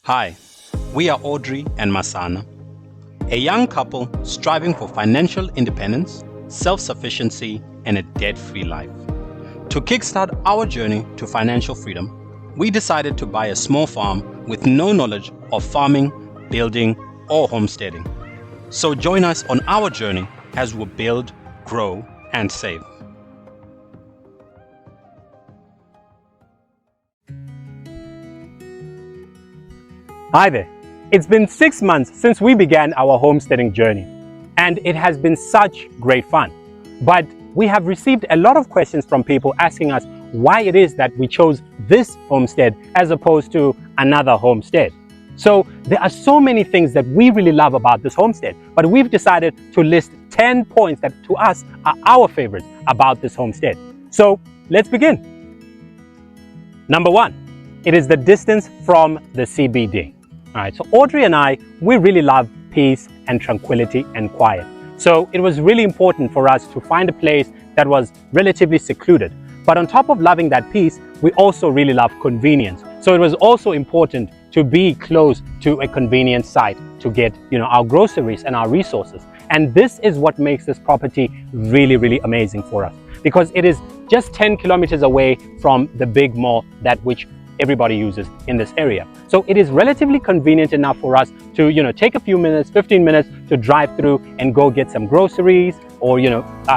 Hi, we are Audrey and Masana, a young couple striving for financial independence, self-sufficiency, and a debt-free life. To kickstart our journey to financial freedom, we decided to buy a small farm with no knowledge of farming, building, or homesteading. So join us on our journey as we build, grow, and save. Hi there. It's been 6 months since we began our homesteading journey, and it has been such great fun. But we have received a lot of questions from people asking us why it is that we chose this homestead as opposed to another homestead. So there are so many things that we really love about this homestead, but we've decided to list 10 points that to us are our favorites about this homestead. So let's begin. Number 1, it is the distance from the CBD. All right, so Audrey and I, we really love peace and tranquility and quiet. So it was really important for us to find a place that was relatively secluded. But on top of loving that peace, we also really love convenience. So it was also important to be close to a convenient site to get, our groceries and our resources. And this is what makes this property really, really amazing for us, because it is just 10 kilometers away from the big mall that which everybody uses in this area. So it is relatively convenient enough for us to, take a few minutes, 15 minutes to drive through and go get some groceries or,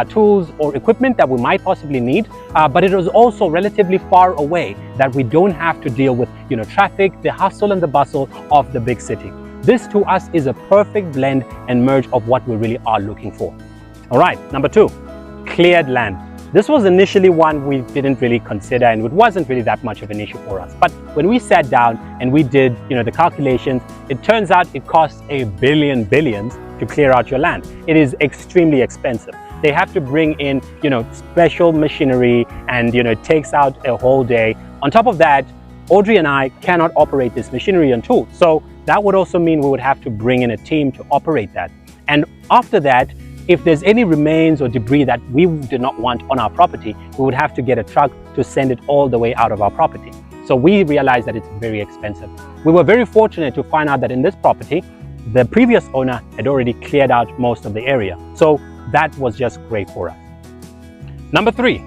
tools or equipment that we might possibly need. But it is also relatively far away that we don't have to deal with, traffic, the hustle and the bustle of the big city. This to us is a perfect blend and merge of what we really are looking for. All right, number 2, cleared land. This was initially one we didn't really consider, and it wasn't really that much of an issue for us. But when we sat down and we did, the calculations, it turns out it costs billions to clear out your land. It is extremely expensive. They have to bring in, special machinery, and, it takes out a whole day. On top of that, Audrey and I cannot operate this machinery and tools. So that would also mean we would have to bring in a team to operate that. And after that, if there's any remains or debris that we do not want on our property, we would have to get a truck to send it all the way out of our property. So we realized that it's very expensive. We were very fortunate to find out that in this property, the previous owner had already cleared out most of the area. So that was just great for us. Number 3,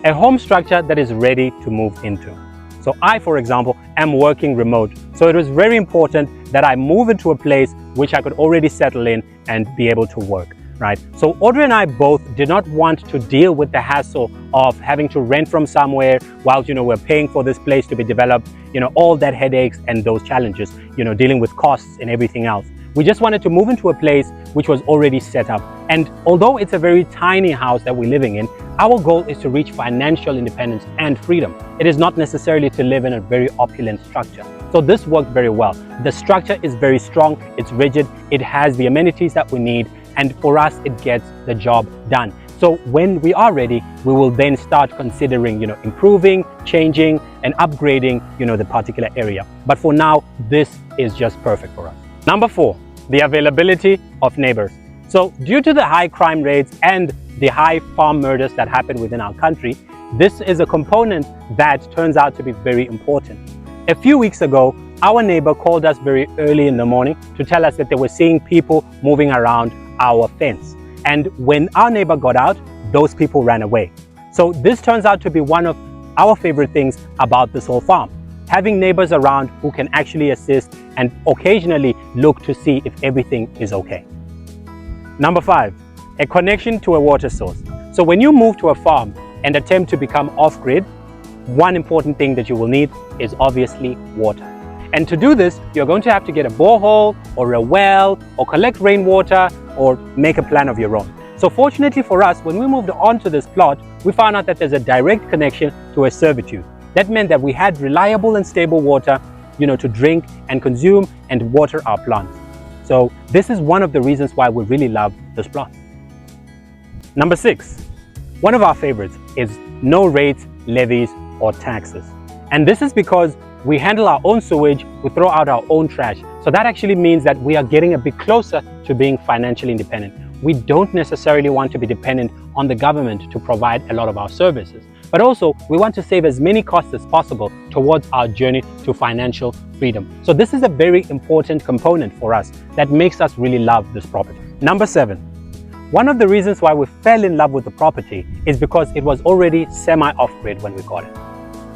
a home structure that is ready to move into. So I, for example, am working remote. So it was very important that I move into a place which I could already settle in and be able to work. Right. So Audrey and I both did not want to deal with the hassle of having to rent from somewhere while, we're paying for this place to be developed, all that headaches and those challenges, dealing with costs and everything else. We just wanted to move into a place which was already set up. And although it's a very tiny house that we're living in, our goal is to reach financial independence and freedom. It is not necessarily to live in a very opulent structure. So this worked very well. The structure is very strong, it's rigid, it has the amenities that we need, and for us, it gets the job done. So when we are ready, we will then start considering, improving, changing, and upgrading, the particular area. But for now, this is just perfect for us. Number 4, the availability of neighbors. So due to the high crime rates and the high farm murders that happen within our country, this is a component that turns out to be very important. A few weeks ago, our neighbor called us very early in the morning to tell us that they were seeing people moving around our fence. And when our neighbor got out, those people ran away. So this turns out to be one of our favorite things about this whole farm. Having neighbors around who can actually assist and occasionally look to see if everything is okay. Number 5, a connection to a water source. So when you move to a farm and attempt to become off-grid, one important thing that you will need is obviously water. And to do this, you're going to have to get a borehole or a well or collect rainwater or make a plan of your own. So fortunately for us, when we moved on to this plot, we found out that there's a direct connection to a servitude. That meant that we had reliable and stable water, to drink and consume and water our plants. So this is one of the reasons why we really love this plot. Number 6, one of our favorites is no rates, levies, or taxes. And this is because we handle our own sewage, we throw out our own trash. So that actually means that we are getting a bit closer to being financially independent. We don't necessarily want to be dependent on the government to provide a lot of our services. But also, we want to save as many costs as possible towards our journey to financial freedom. So this is a very important component for us that makes us really love this property. Number 7, one of the reasons why we fell in love with the property is because it was already semi-off-grid when we got it.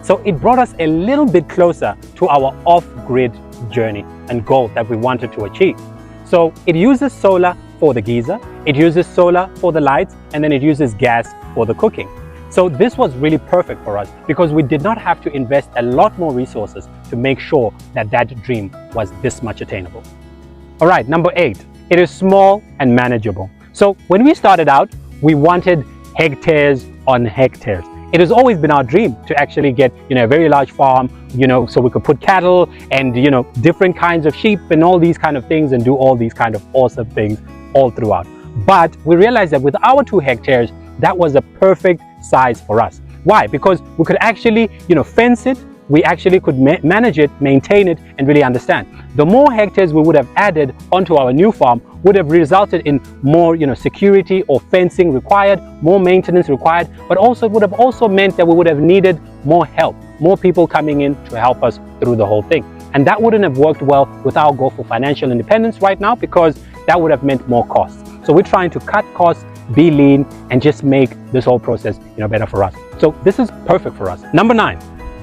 So it brought us a little bit closer to our off-grid journey and goal that we wanted to achieve. So it uses solar for the geyser, it uses solar for the lights, and then it uses gas for the cooking. So this was really perfect for us because we did not have to invest a lot more resources to make sure that that dream was this much attainable. All right, number 8, it is small and manageable. So when we started out, we wanted hectares on hectares. It has always been our dream to actually get, a very large farm, so we could put cattle and, different kinds of sheep and all these kind of things and do all these kind of awesome things all throughout. But we realized that with our 2 hectares, that was a perfect size for us. Why? Because we could actually, fence it. We actually could manage it, maintain it, and really understand. The more hectares we would have added onto our new farm would have resulted in more, security or fencing required, more maintenance required, but also it would have also meant that we would have needed more help, more people coming in to help us through the whole thing. And that wouldn't have worked well with our goal for financial independence right now, because that would have meant more costs. So we're trying to cut costs, be lean, and just make this whole process, better for us. So this is perfect for us. Number 9,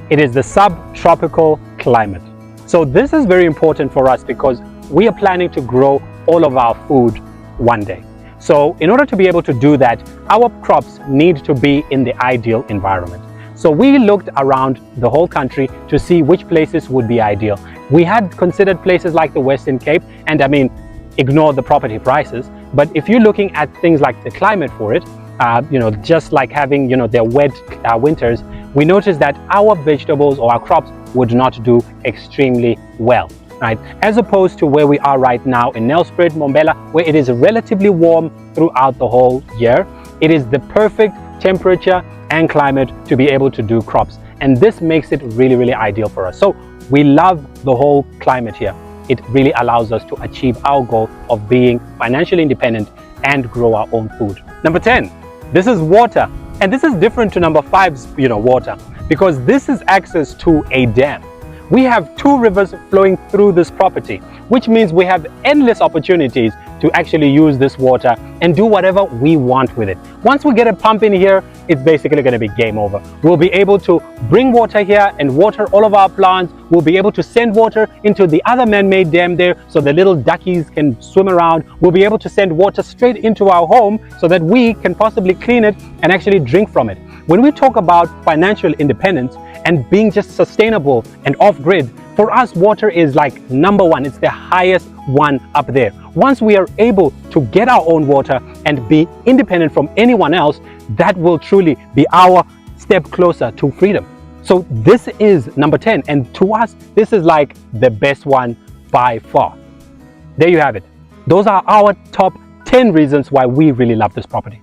it is the subtropical climate. So this is very important for us because we are planning to grow all of our food one day. So in order to be able to do that, our crops need to be in the ideal environment. So we looked around the whole country to see which places would be ideal. We had considered places like the Western Cape, and ignore the property prices. But if you're looking at things like the climate for it, just like having, their wet winters, we noticed that our vegetables or our crops would not do extremely well, right? As opposed to where we are right now in Nelspruit, Mbombela, where it is relatively warm throughout the whole year. It is the perfect temperature and climate to be able to do crops. And this makes it really, really ideal for us. So we love the whole climate here. It really allows us to achieve our goal of being financially independent and grow our own food. Number 10, this is water. And this is different to number 5's, water, because this is access to a dam. We have 2 rivers flowing through this property, which means we have endless opportunities to actually use this water and do whatever we want with it. Once we get a pump in here, it's basically going to be game over. We'll be able to bring water here and water all of our plants. We'll be able to send water into the other man-made dam there so the little duckies can swim around. We'll be able to send water straight into our home so that we can possibly clean it and actually drink from it. When we talk about financial independence and being just sustainable and off-grid, for us, water is like number 1. It's the highest one up there. Once we are able to get our own water and be independent from anyone else, that will truly be our step closer to freedom. So this is number 10. And to us, this is like the best one by far. There you have it. Those are our top 10 reasons why we really love this property.